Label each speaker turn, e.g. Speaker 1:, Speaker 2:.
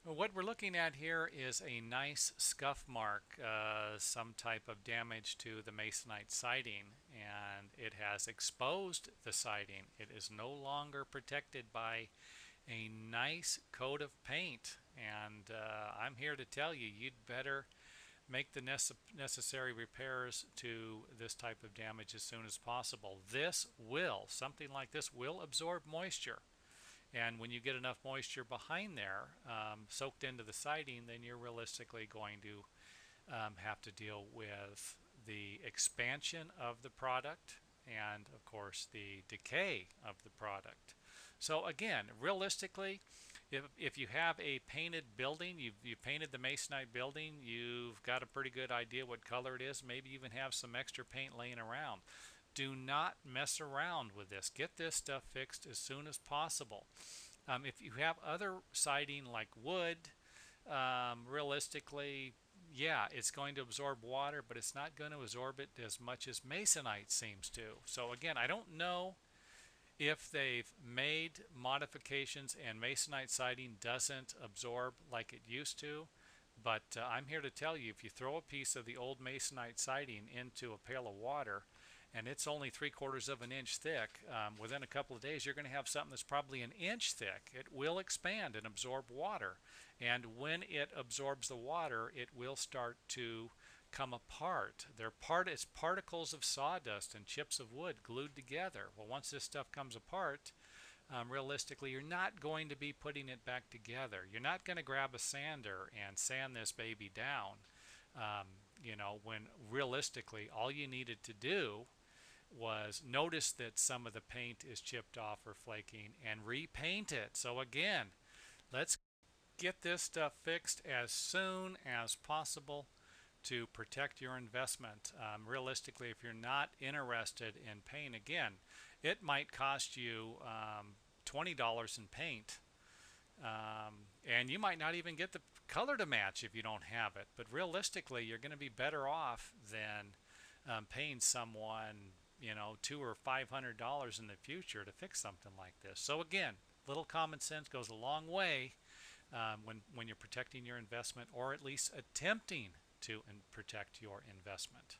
Speaker 1: Well, what we're looking at here is a nice scuff mark, some type of damage to the masonite siding, and it has exposed the siding. It is no longer protected by a nice coat of paint, and I'm here to tell you, you'd better make the necessary repairs to this type of damage as soon as possible. Something like this will absorb moisture. And when you get enough moisture behind there, soaked into the siding, then you're realistically going to have to deal with the expansion of the product and, of course, the decay of the product. So again, realistically, if you have a painted building, you've painted the masonite building, you've got a pretty good idea what color it is, maybe even have some extra paint laying around. Do not mess around with this. Get this stuff fixed as soon as possible. If you have other siding like wood, realistically, yeah, it's going to absorb water, but it's not going to absorb it as much as masonite seems to. So again, I don't know if they've made modifications and masonite siding doesn't absorb like it used to, but I'm here to tell you, if you throw a piece of the old masonite siding into a pail of water and it's only 3/4 of an inch thick, within a couple of days you're going to have something that's probably an inch thick. It will expand and absorb water, and when it absorbs the water, it will start to come apart. It's particles of sawdust and chips of wood glued together. Well, once this stuff comes apart, realistically, you're not going to be putting it back together. You're not going to grab a sander and sand this baby down. Um, when realistically, all you needed to do was notice that some of the paint is chipped off or flaking and repaint it. So again, let's get this stuff fixed as soon as possible to protect your investment. Realistically, if you're not interested in paint, again, it might cost you $20 in paint, and you might not even get the color to match if you don't have it. But realistically, you're going to be better off than paying someone, $200 or $500 in the future to fix something like this. So again, little common sense goes a long way when you're protecting your investment, or at least attempting to protect your investment.